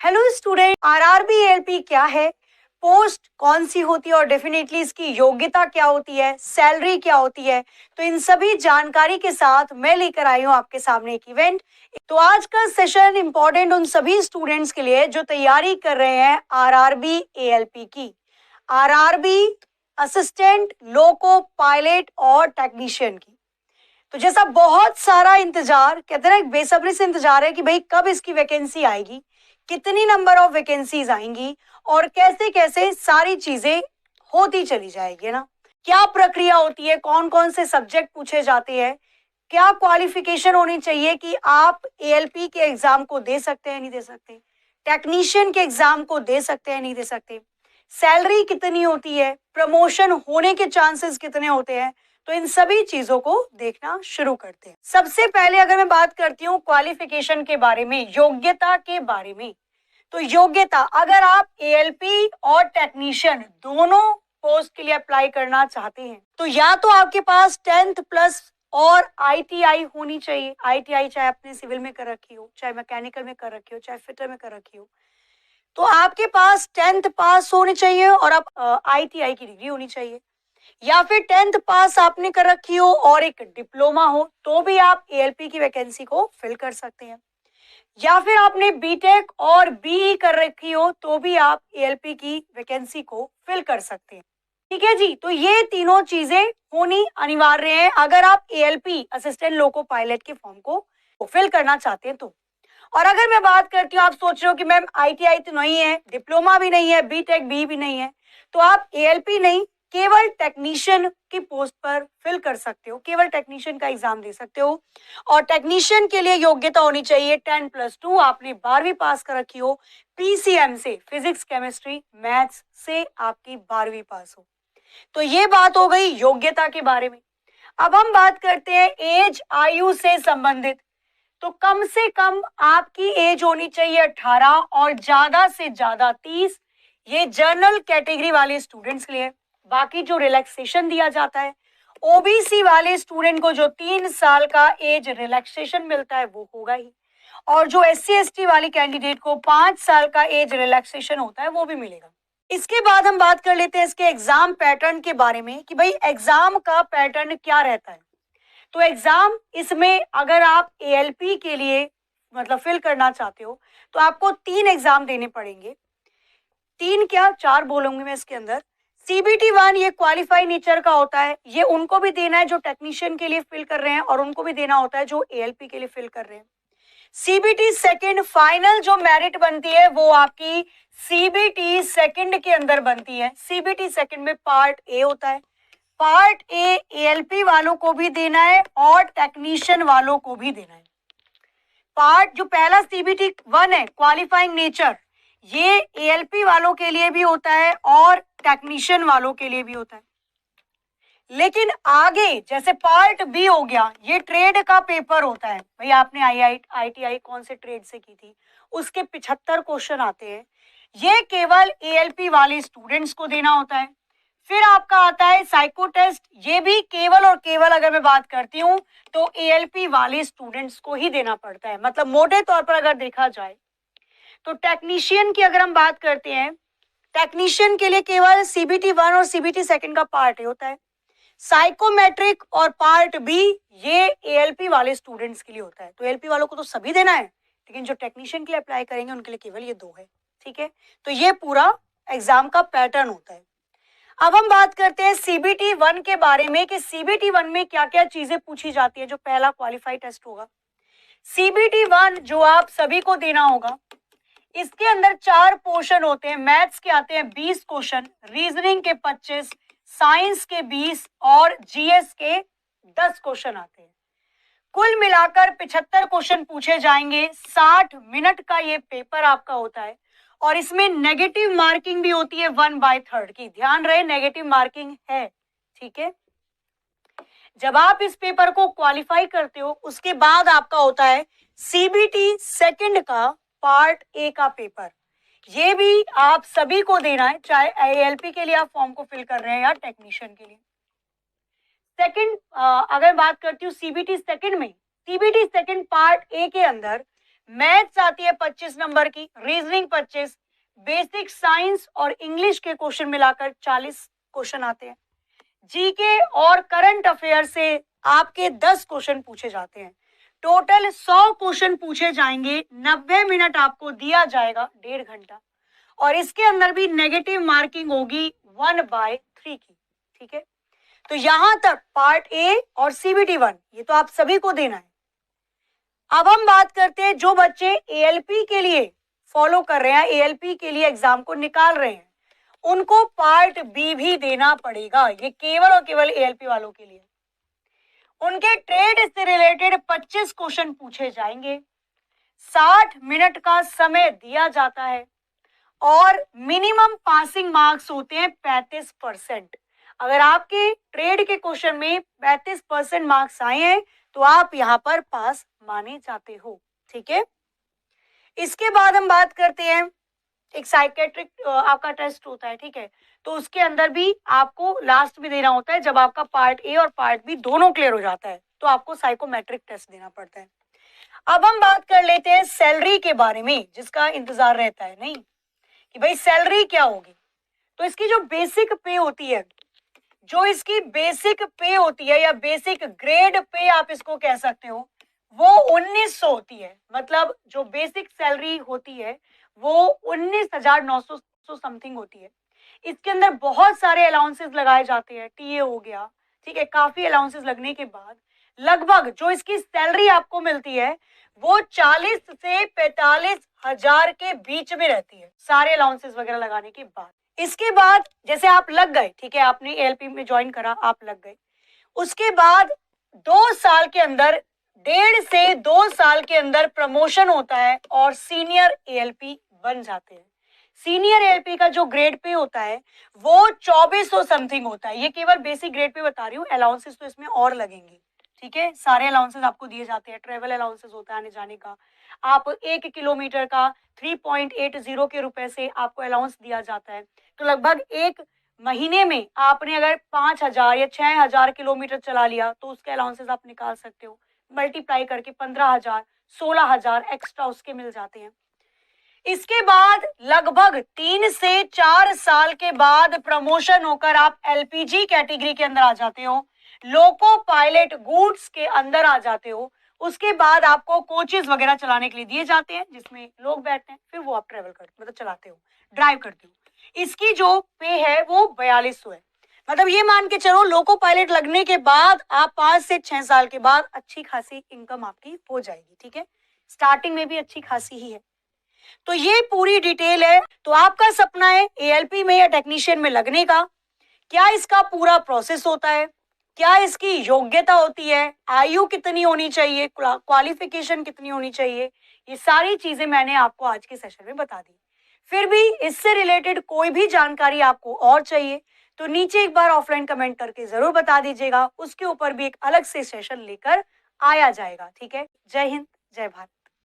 Hello student, RRB ALP क्या है, post कौन सी होती है और डेफिनेटली इसकी योग्यता क्या होती है, सैलरी क्या होती है। तो इन सभी जानकारी के साथ मैं लेकर आई हूँ आपके सामने एक इवेंट। तो आज का सेशन इंपॉर्टेंट उन सभी स्टूडेंट्स के लिए जो तैयारी कर रहे हैं आरआरबी एएलपी की। आरआरबी असिस्टेंट, लोको पायलट और टेक्नीशियन की। तो जैसा बहुत सारा इंतजार, कहते हैं ना, बेसब्री से इंतजार है कि भाई कब इसकी वैकेंसी आएगी, कितनी नंबर ऑफ वैकेंसीज आएंगी और कैसे कैसे सारी चीजें होती चली जाएगी ना। क्या प्रक्रिया होती है, कौन कौन से सब्जेक्ट पूछे जाते हैं, क्या क्वालिफिकेशन होनी चाहिए कि आप एएलपी के एग्जाम को दे सकते हैं नहीं दे सकते, टेक्नीशियन के एग्जाम को दे सकते हैं नहीं दे सकते, सैलरी कितनी होती है, प्रमोशन होने के चांसेस कितने होते हैं। तो इन सभी चीजों को देखना शुरू करते हैं। सबसे पहले अगर मैं बात करती हूँ क्वालिफिकेशन के बारे में, योग्यता के बारे में, तो योग्यता, अगर आप एएलपी और टेक्नीशियन दोनों पोस्ट के लिए अप्लाई करना चाहते हैं तो या तो आपके पास 10th प्लस और आईटीआई होनी चाहिए। आईटीआई चाहे आपने सिविल में कर रखी हो, चाहे मैकेनिकल में कर रखी हो, चाहे फिटर में कर रखी हो, तो आपके पास 10th पास होनी चाहिए और आप आईटीआई की डिग्री होनी चाहिए। या फिर 10th पास आपने कर रखी हो और एक डिप्लोमा हो तो भी आप एएलपी की वैकेंसी को फिल कर सकते हैं। या फिर आपने बीटेक और बीई कर रखी हो तो भी आप एएलपी की वैकेंसी को फिल कर सकते हैं। ठीक है जी, तो ये तीनों चीजें होनी अनिवार्य है अगर आप एएलपी असिस्टेंट लोको पायलट के फॉर्म को फिल करना चाहते हैं तो। और अगर मैं बात करती हूँ, आप सोच रहे हो कि मैम आईटीआई तो नहीं है, डिप्लोमा भी नहीं है, बीटेक बी भी नहीं है, तो आप एएलपी नहीं, केवल टेक्नीशियन की पोस्ट पर फिल कर सकते हो, केवल टेक्नीशियन का एग्जाम दे सकते हो। और टेक्नीशियन के लिए योग्यता होनी चाहिए 10+2, आपने 12वीं पास कर रखी हो, पीसीएम से, फिजिक्स केमिस्ट्री मैथ्स से आपकी 12वीं पास हो। तो ये बात हो गई योग्यता के बारे में। अब हम बात करते हैं एज, आयु से संबंधित। तो कम से कम आपकी एज होनी चाहिए 18 और ज्यादा से ज्यादा 30। ये जनरल कैटेगरी वाले स्टूडेंट्स के लिए। बाकी जो रिलैक्सेशन दिया जाता है, ओबीसी वाले स्टूडेंट को जो 3 साल का एज रिलैक्सेशन मिलता है वो होगा ही, और जो एससी एसटी वाली कैंडिडेट को 5 साल का एज रिलैक्सेशन होता है वो भी मिलेगा। इसके बाद हम बात कर लेते हैं इसके एग्जाम पैटर्न के बारे में कि भाई एग्जाम का पैटर्न क्या रहता है। तो एग्जाम इसमें अगर आप एएलपी के लिए मतलब फिल करना चाहते हो तो आपको 3 एग्जाम देने पड़ेंगे। 3 क्या, 4 बोलूंगी मैं इसके अंदर। सीबीटी 1 ये क्वालिफाई नेचर का होता है, ये उनको भी देना है जो टेक्नीशियन के लिए फिल कर रहे हैं और उनको भी देना होता है जो एएलपी के लिए फिल कर रहे हैं। सीबीटी सेकंड फाइनल जो मेरिट बनती है वो आपकी सीबीटी सेकंड के अंदर बनती है। सीबीटी सेकंड में पार्ट ए होता है, पार्ट ए एएलपी वालों को भी देना है और टेक्नीशियन वालों को भी देना है। पार्ट जो पहला सीबीटी 1 है क्वालिफाइंग नेचर, ये एएलपी वालों के लिए भी होता है और टेक्नीशियन वालों के लिए भी होता है। लेकिन आगे जैसे पार्ट बी हो गया, ये ट्रेड का पेपर होता है। भाई आपने आईटीआई कौन से ट्रेड से की थी, उसके 75 क्वेश्चन आते हैं, ये केवल एएलपी वाले स्टूडेंट्स को देना होता है। फिर आपका आता है साइको टेस्ट, ये भी केवल और केवल अगर मैं बात करती हूँ तो एएलपी वाले स्टूडेंट्स को ही देना पड़ता है। मतलब मोटे तौर पर अगर देखा जाए तो टेक्नीशियन की अगर हम बात करते हैं, टेक्नीशियन के लिए केवल सीबीटी 1 और सीबीटी सेकंड का पार्ट होता है। साइकोमेट्रिक और पार्ट बी ये एएलपी वाले स्टूडेंट्स के लिए होता है। तो एएलपी वालों को तो सभी देना है, लेकिन जो टेक्नीशियन के लिए अप्लाई करेंगे उनके लिए केवल ये 2 है। ठीक है, तो ये पूरा एग्जाम का पैटर्न होता है। अब हम बात करते हैं सीबीटी 1 के बारे में कि सीबीटी 1 में क्या क्या चीजें पूछी जाती है। जो पहला क्वालिफाई टेस्ट होगा सीबीटी 1 जो आप सभी को देना होगा, इसके अंदर 4 पोर्शन होते हैं। मैथ्स के आते हैं 20 क्वेश्चन, रीजनिंग के 25, साइंस के 20 और जीएस के 10 क्वेश्चन आते हैं। कुल मिलाकर 75 क्वेश्चन पूछे जाएंगे। 60 मिनट का ये पेपर आपका होता है और इसमें नेगेटिव मार्किंग भी होती है 1/3 की। ध्यान रहे नेगेटिव मार्किंग है। ठीक है, जब आप इस पेपर को क्वालिफाई करते हो उसके बाद आपका होता है सीबीटी सेकंड का पार्ट ए का पेपर। ये भी आप सभी को देना है, चाहे एएलपी के लिए आप फॉर्म को फिल कर रहे हैं या टेक्नीशियन के लिए। सेकंड अगर बात करती हूँ सीबीटी सेकंड में, सीबीटी सेकंड पार्ट ए के अंदर मैथ्स आती है 25 नंबर की, रीजनिंग 25, बेसिक साइंस और इंग्लिश के क्वेश्चन मिलाकर 40 क्वेश्चन आते हैं। जीके और करंट अफेयर से आपके 10 क्वेश्चन पूछे जाते हैं। टोटल 100 क्वेश्चन पूछे जाएंगे, 90 मिनट आपको दिया जाएगा, 1.5 घंटा, और इसके अंदर भी नेगेटिव मार्किंग होगी 1/3 की। ठीक है, तो यहां तक पार्ट ए और सीबीटी 1 ये तो आप सभी को देना है। अब हम बात करते हैं जो बच्चे एएलपी के लिए फॉलो कर रहे हैं, एएलपी के लिए एग्जाम को निकाल रहे हैं, उनको पार्ट बी भी देना पड़ेगा। ये केवल और केवल एएलपी वालों के लिए। उनके ट्रेड से रिलेटेड 25 क्वेश्चन पूछे जाएंगे, 60 मिनट का समय दिया जाता है और मिनिमम पासिंग मार्क्स होते हैं 35%। अगर आपके ट्रेड के क्वेश्चन में 35% मार्क्स आए हैं तो आप यहां पर पास माने जाते हो। ठीक है, इसके बाद हम बात करते हैं, एक साइकेट्रिक आपका टेस्ट होता है। ठीक है, तो उसके अंदर भी आपको लास्ट में देना होता है, जब आपका पार्ट ए और पार्ट बी दोनों क्लियर हो जाता है तो आपको साइकोमेट्रिक टेस्ट देना पड़ता है। अब हम बात कर लेते हैं सैलरी के बारे में, जिसका इंतजार रहता है नहीं कि भाई सैलरी क्या होगी। तो इसकी जो बेसिक पे होती है, जो इसकी बेसिक पे होती है या बेसिक ग्रेड पे आप इसको कह सकते हो, वो 1900 होती है। मतलब जो बेसिक सैलरी होती है वो 19,900 समथिंग होती है। इसके अंदर बहुत सारे अलाउंसेस लगाए जाते हैं, टीए हो गया, ठीक है, काफी अलाउंसेस लगने के बाद लगभग जो इसकी सैलरी आपको मिलती है वो 40 से 45 हजार के बीच में रहती है, सारे अलाउंसेस वगैरह लगाने के बाद। इसके बाद जैसे आप लग गए, ठीक है, आपने एएलपी में ज्वाइन करा, आप लग गए, उसके बाद 2 साल के अंदर, 1.5 से 2 साल के अंदर प्रमोशन होता है और सीनियर एएलपी बन जाते हैं। सीनियर एएलपी का जो ग्रेड पे होता है वो 2400 समथिंग होता है। ये केवल बेसिक ग्रेड पे बता रही हूँ, अलाउंसेस तो इसमें और लगेंगे। ठीक है, सारे अलाउंसेस आपको दिए जाते हैं, ट्रेवल अलाउंसेस होता है आने जाने का, आप 1 किलोमीटर का 3.80 के रुपए से आपको अलाउंस दिया जाता है। तो लगभग एक महीने में आपने अगर 5,000 या 6,000 किलोमीटर चला लिया तो उसके अलाउंसेस आप निकाल सकते हो, मल्टीप्लाई करके 15,000 16,000 एक्स्ट्रा उसके मिल जाते हैं। इसके बाद लगभग 3 से 4 साल के बाद प्रमोशन होकर आप एलपीजी कैटेगरी के अंदर आ जाते हो, लोको पायलट गुड्स के अंदर आ जाते हो। उसके बाद आपको कोचेस वगैरह चलाने के लिए दिए जाते हैं जिसमें लोग बैठते हैं, फिर वो आप ट्रेवल करते मतलब चलाते हो, ड्राइव करते हो। इसकी जो पे है वो 4200 है। मतलब ये मान के चलो लोको पायलट लगने के बाद आप 5 से 6 साल के बाद अच्छी खासी इनकम आपकी हो जाएगी। ठीक है, स्टार्टिंग में भी अच्छी खासी ही है। तो ये पूरी डिटेल है। तो आपका सपना है एएलपी में या टेक्नीशियन में लगने का, क्या इसका पूरा प्रोसेस होता है, क्या इसकी योग्यता होती है, आयु कितनी होनी चाहिए, क्वालिफिकेशन कितनी होनी चाहिए, ये सारी चीजें मैंने आपको आज के सेशन में बता दी। फिर भी इससे रिलेटेड कोई भी जानकारी आपको और चाहिए तो नीचे एक बार ऑफलाइन कमेंट करके जरूर बता दीजिएगा, उसके ऊपर भी एक अलग से सेशन लेकर आया जाएगा। ठीक है, जय हिंद, जय भारत।